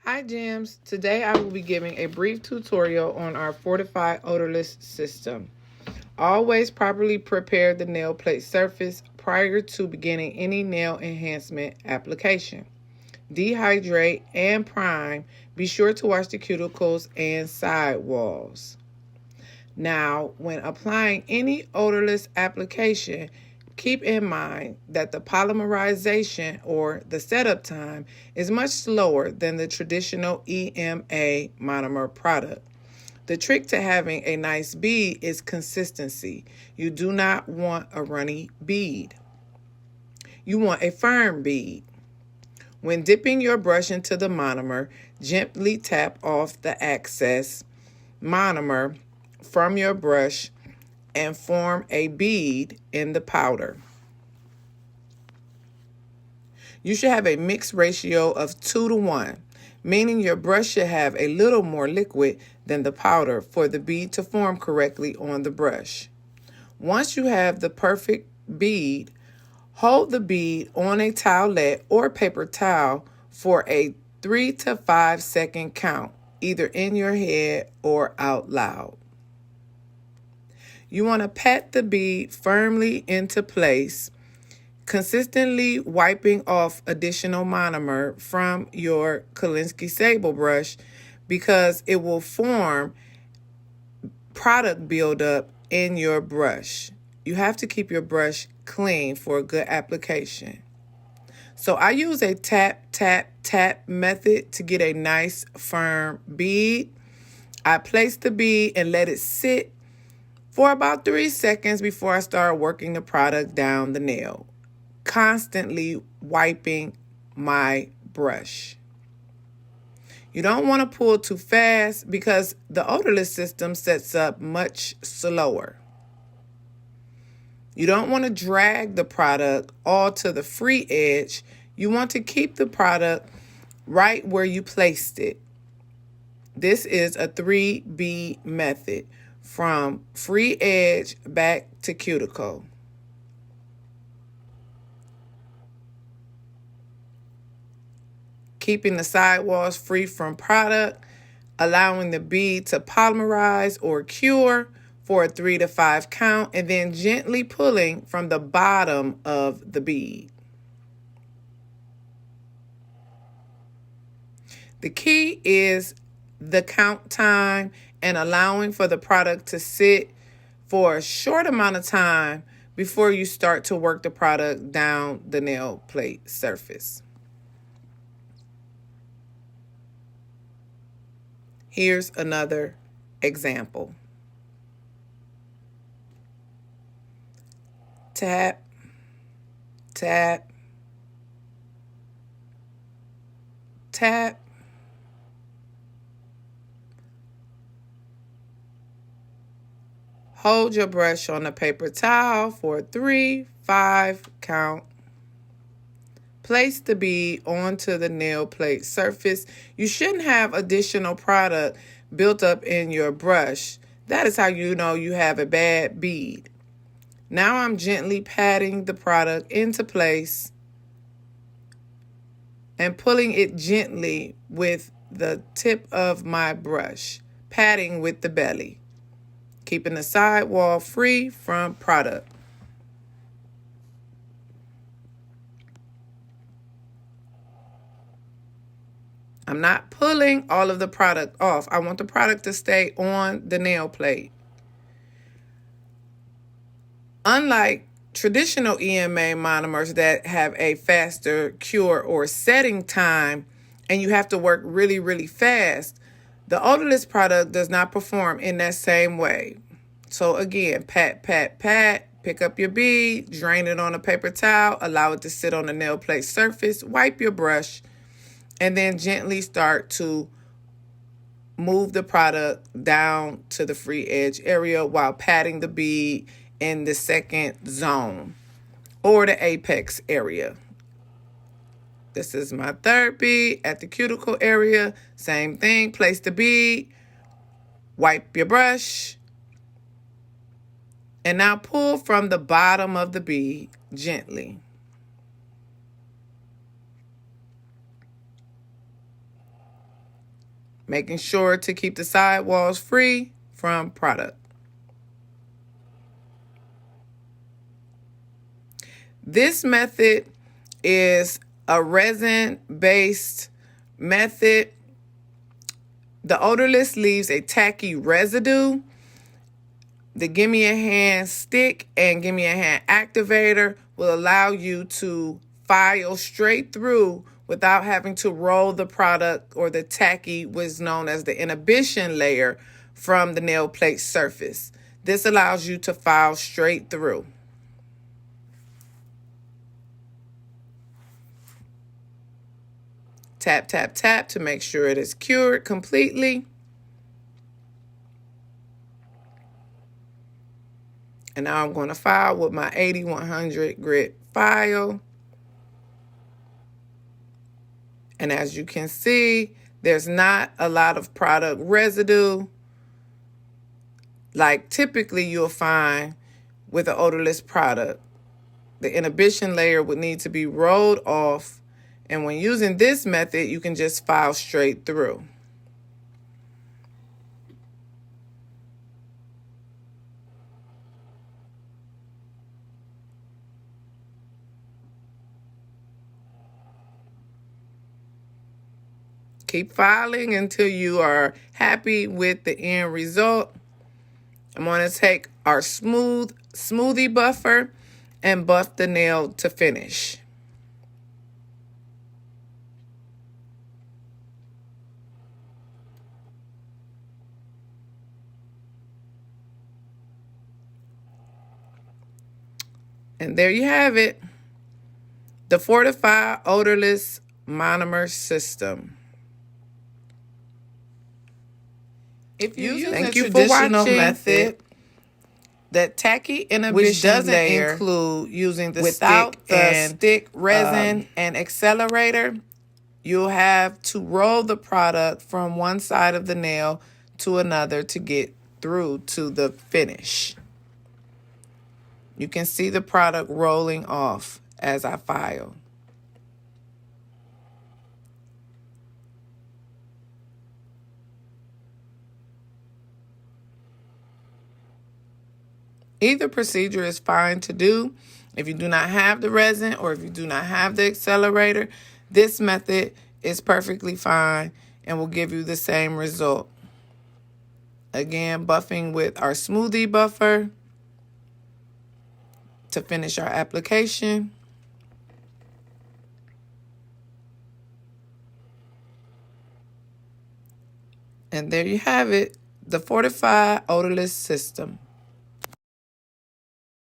Hi Gems, today I will be giving a brief tutorial on our Fortify Odorless system. Always properly prepare the nail plate surface prior to beginning any nail enhancement application. Dehydrate and prime. Be sure to wash the cuticles and side walls. Now, when applying any odorless application, keep in mind that the polymerization or the setup time is much slower than the traditional EMA monomer product. The trick to having a nice bead is consistency. You do not want a runny bead. You want a firm bead. When dipping your brush into the monomer, gently tap off the excess monomer from your brush and form a bead in the powder. You should have a mixed ratio of 2:1, meaning your brush should have a little more liquid than the powder for the bead to form correctly on the brush. Once you have the perfect bead, hold the bead on a towelette or paper towel for a 3 to 5 second count, either in your head or out loud. You want to pat the bead firmly into place, consistently wiping off additional monomer from your Kolinsky sable brush because it will form product buildup in your brush. You have to keep your brush clean for a good application. So I use a tap, tap, tap method to get a nice firm bead. I place the bead and let it sit for about 3 seconds before I start working the product down the nail, constantly wiping my brush. You don't want to pull too fast because the odorless system sets up much slower. You don't want to drag the product all to the free edge. You want to keep the product right where you placed it. This is a 3B method, from free edge back to cuticle. Keeping the sidewalls free from product, allowing the bead to polymerize or cure for a 3 to 5 count, and then gently pulling from the bottom of the bead. The key is the count time and allowing for the product to sit for a short amount of time before you start to work the product down the nail plate surface. Here's another example. Tap, tap, tap. Hold your brush on a paper towel for a 3, 5 count. Place the bead onto the nail plate surface. You shouldn't have additional product built up in your brush. That is how you know you have a bad bead. Now I'm gently patting the product into place and pulling it gently with the tip of my brush, patting with the belly, keeping the sidewall free from product. I'm not pulling all of the product off. I want the product to stay on the nail plate. Unlike traditional EMA monomers that have a faster cure or setting time and you have to work really, really fast, the odorless product does not perform in that same way. So again, pat, pat, pat, pick up your bead, drain it on a paper towel, allow it to sit on the nail plate surface, wipe your brush, and then gently start to move the product down to the free edge area while patting the bead in the second zone or the apex area. This is my third bead at the cuticle area. Same thing, place the bead, wipe your brush, and now pull from the bottom of the bead gently. making sure to keep the sidewalls free from product. This method is a resin-based method. The Odorless leaves a tacky residue. The Gimmeahand stick and Gimmeahand activator will allow you to file straight through without having to roll the product or the tacky, what is known as the inhibition layer, from the nail plate surface. This allows you to file straight through. Tap, tap, tap to make sure it is cured completely. And now I'm going to file with my 8100 grit file. And as you can see, there's not a lot of product residue like typically you'll find with an odorless product. The inhibition layer would need to be rolled off. And when using this method, you can just file straight through. Keep filing until you are happy with the end result. I'm going to take our smoothie buffer and buff the nail to finish. And there you have it, the Fortify Odorless Monomer System. If you use the traditional method, that tacky inhibition layer include using the stick resin and accelerator, you'll have to roll the product from one side of the nail to another to get through to the finish. You can see the product rolling off as I file. Either procedure is fine to do. If you do not have the resin or if you do not have the accelerator, this method is perfectly fine and will give you the same result. Again, buffing with our smoothie buffer to finish our application. And there you have it, the Fortify Odorless System.